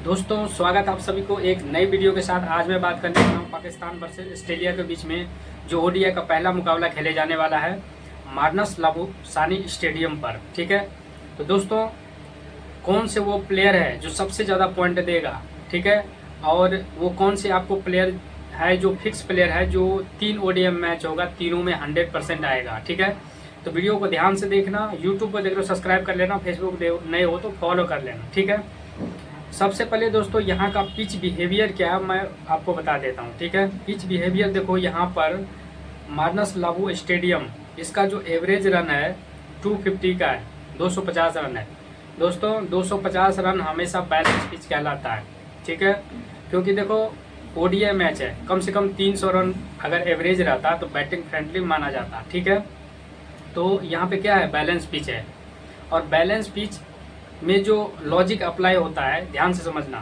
दोस्तों स्वागत आप सभी को एक नई वीडियो के साथ। आज मैं बात करने वाला हूँ पाकिस्तान वर्सेस ऑस्ट्रेलिया के बीच में जो ओडीआई का पहला मुकाबला खेले जाने वाला है मार्नस लाबुसानी स्टेडियम पर। ठीक है, तो दोस्तों कौन से वो प्लेयर है जो सबसे ज़्यादा पॉइंट देगा, ठीक है, और वो कौन से आपको प्लेयर है जो फिक्स प्लेयर है जो 3 ओडीआई मैच होगा, तीनों में 100% आएगा। ठीक है, तो वीडियो को ध्यान से देखना। यूट्यूब पर देख रहे हो सब्सक्राइब कर लेना, फेसबुक नए हो तो फॉलो कर लेना। ठीक है, सबसे पहले दोस्तों यहाँ का पिच बिहेवियर क्या है मैं आपको बता देता हूँ। ठीक है, पिच बिहेवियर देखो, यहाँ पर मार्नस लाबू स्टेडियम, इसका जो एवरेज रन है 250 का है, 250 रन है। दोस्तों 250 रन हमेशा बैलेंस पिच कहलाता है। ठीक है, क्योंकि देखो ओडीआई मैच है, कम से कम 300 रन अगर एवरेज रहता तो बैटिंग फ्रेंडली माना जाता। ठीक है, तो यहाँ पे क्या है, बैलेंस पिच है, और बैलेंस पिच में जो लॉजिक अप्लाई होता है ध्यान से समझना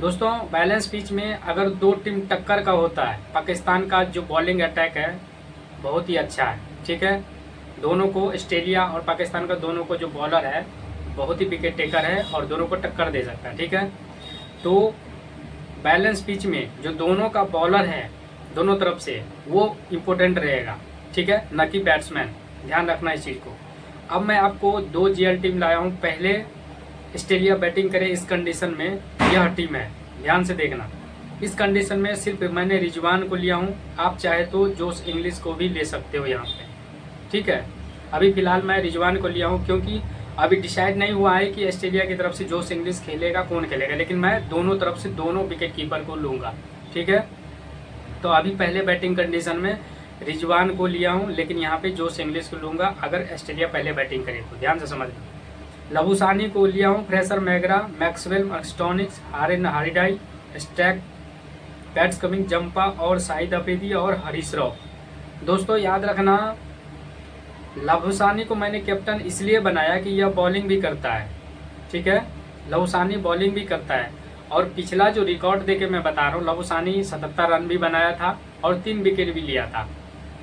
दोस्तों। बैलेंस पिच में अगर दो टीम टक्कर का होता है, पाकिस्तान का जो बॉलिंग अटैक है बहुत ही अच्छा है। ठीक है, दोनों को ऑस्ट्रेलिया और पाकिस्तान का दोनों को जो बॉलर है बहुत ही विकेट टेकर है और दोनों को टक्कर दे सकता है। ठीक है, तो बैलेंस पिच में जो दोनों का बॉलर है दोनों तरफ से वो इम्पोर्टेंट रहेगा। ठीक है, न कि बैट्समैन, ध्यान रखना इस चीज़ को। अब मैं आपको 2 जीएल टीम लाया हूँ। पहले ऑस्ट्रेलिया बैटिंग करे इस कंडीशन में, यह टीम है, ध्यान से देखना। इस कंडीशन में सिर्फ मैंने रिजवान को लिया हूँ, आप चाहे तो जोश इंग्लिश को भी ले सकते हो यहाँ पे। ठीक है, अभी फिलहाल मैं रिजवान को लिया हूँ क्योंकि अभी डिसाइड नहीं हुआ है कि ऑस्ट्रेलिया की तरफ से जोश इंग्लिश खेलेगा कौन खेलेगा, लेकिन मैं दोनों तरफ से दोनों विकेट कीपर को लूँगा। ठीक है, तो अभी पहले बैटिंग कंडीशन में रिजवान को लिया हूँ, लेकिन यहाँ पे जोश इंग्लिश को लूँगा अगर ऑस्ट्रेलिया पहले बैटिंग करे तो, ध्यान से समझना। लाबुसानी को लिया हूँ, Fraser McGurk, Maxwell, Stoinis, Aaron Hardie, Starc, Pats Cummins, Zampa और शाहिद अफरीदी और हरीश राव। दोस्तों याद रखना, लाबुसानी को मैंने कैप्टन इसलिए बनाया कि यह बॉलिंग भी करता है। ठीक है, लाबुसानी बॉलिंग भी करता है, और पिछला जो रिकॉर्ड देके मैं बता रहा हूँ, लाबुसानी 77 रन भी बनाया था और 3 विकेट भी लिया था।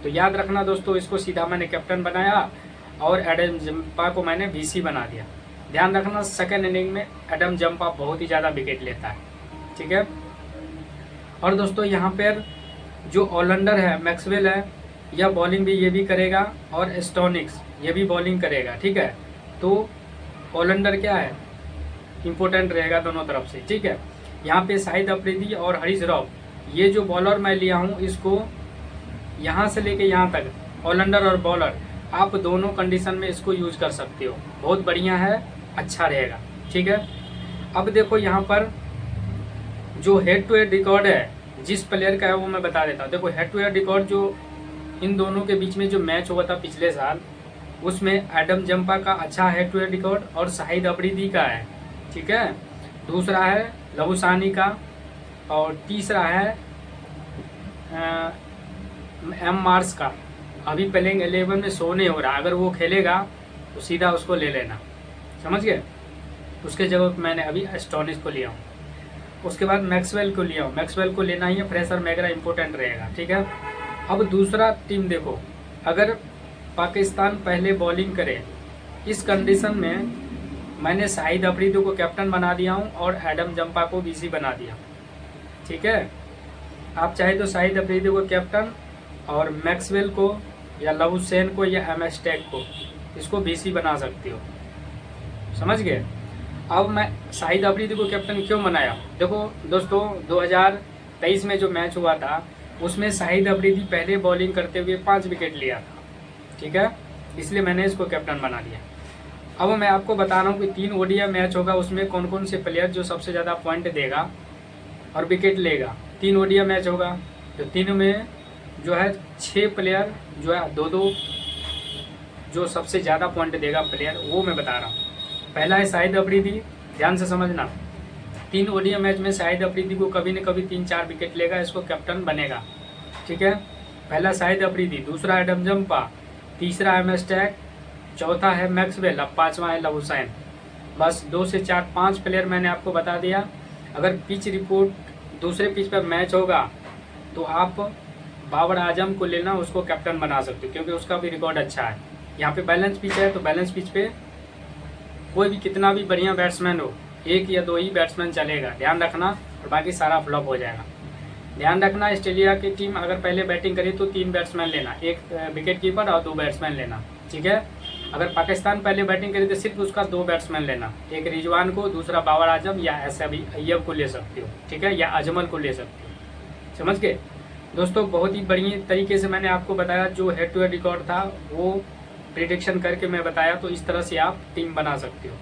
तो याद रखना दोस्तों, इसको सीधा मैंने कैप्टन बनाया और एडम जंपा को मैंने वीसी बना दिया। ध्यान रखना, सेकेंड इनिंग में एडम जंपा बहुत ही ज़्यादा विकेट लेता है। ठीक है, और दोस्तों यहाँ पर जो ऑलराउंडर है मैक्सवेल है, यह बॉलिंग भी ये भी करेगा, और स्टोनिक्स ये भी बॉलिंग करेगा। ठीक है, तो ऑलराउंडर क्या है, इम्पोर्टेंट रहेगा दोनों तरफ से। ठीक है, यहाँ पे शाहिद अफरीदी और हरीश राव, ये जो बॉलर मैं लिया हूँ, इसको यहाँ से लेके यहाँ तक ऑलराउंडर और बॉलर आप दोनों कंडीशन में इसको यूज कर सकते हो, बहुत बढ़िया है, अच्छा रहेगा। ठीक है, अब देखो यहाँ पर जो हेड टू हेड रिकॉर्ड है जिस प्लेयर का है वो मैं बता देता हूँ। देखो हेड टू हेड रिकॉर्ड जो इन दोनों के बीच में जो मैच हुआ था पिछले साल, उसमें एडम जंपा का अच्छा हेड टू हेड रिकॉर्ड और शाहिद अफरीदी का है। ठीक है, दूसरा है लाबुसानी का, और तीसरा है एम मार्स का। अभी प्लेइंग 11 में शो नहीं हो रहा, अगर वो खेलेगा तो सीधा उसको ले लेना, समझ गए। उसके जगह मैंने अभी स्टोनिस को लिया हूँ। उसके बाद मैक्सवेल को लिया हूँ, मैक्सवेल को लेना ही है, फ्रेशर मैगरा इंपॉर्टेंट रहेगा। ठीक है, अब दूसरा टीम देखो, अगर पाकिस्तान पहले बॉलिंग करे इस कंडीशन में मैंने शाहिद अफरीदी को कैप्टन बना दिया हूँ और एडम जंपा को वीसी बना दिया। ठीक है, आप चाहे तो शाहिद अफरीदी को कैप्टन और मैक्सवेल को या लाबुसैन को या एम एस टैग को इसको वीसी बना सकते हो, समझ गए। अब मैं शाहिद अफरीदी को कैप्टन क्यों बनाया, देखो दोस्तों 2023 में जो मैच हुआ था उसमें शाहिद अफरीदी पहले बॉलिंग करते हुए 5 विकेट लिया था। ठीक है, इसलिए मैंने इसको कैप्टन बना दिया। अब मैं आपको बता रहा हूँ कि 3 ओडीआई मैच होगा, उसमें कौन कौन से प्लेयर जो सबसे ज़्यादा पॉइंट देगा और विकेट लेगा। 3 ओडीआई मैच होगा, तो तीनों में जो है 6 प्लेयर जो है 2-2 जो सबसे ज़्यादा पॉइंट देगा प्लेयर, वो मैं बता रहा हूँ। पहला है शाहिद अफरीदी, ध्यान से समझना। 3 ओडीआई मैच में शाहिद अफरीदी को कभी न कभी 3-4 विकेट लेगा, इसको कैप्टन बनेगा। ठीक है, पहला शाहिद अफरीदी, दूसरा एडम जंपा, तीसरा एम एस टैग, चौथा है मैक्सवेल, अब 5वां है लाबुसैन। बस 2 से 4 5 प्लेयर मैंने आपको बता दिया। अगर पिच रिपोर्ट दूसरे पिच पर मैच होगा तो आप बाबर आजम को लेना, उसको कैप्टन बना सकते हो क्योंकि उसका भी रिकॉर्ड अच्छा है। यहाँ पे बैलेंस पिच है, तो बैलेंस पिच पे कोई भी कितना भी बढ़िया बैट्समैन हो 1 या 2 ही बैट्समैन चलेगा, ध्यान रखना, और बाकी सारा फ्लॉप हो जाएगा। ध्यान रखना, ऑस्ट्रेलिया की टीम अगर पहले बैटिंग करे तो 3 बैट्समैन लेना, 1 विकेट कीपर और 2 बैट्समैन लेना, ठीक है। अगर पाकिस्तान पहले बैटिंग करे तो सिर्फ उसका 2 बैट्समैन लेना, एक रिजवान को, दूसरा बाबर आजम या ऐसा भी अय्यब को ले सकते हो, ठीक है, या अजमल को ले सकते हो, समझ गए दोस्तों। बहुत ही बढ़िया तरीके से मैंने आपको बताया, जो हेड टू हेड रिकॉर्ड था वो प्रिडिक्शन करके मैं बताया, तो इस तरह से आप टीम बना सकते हो।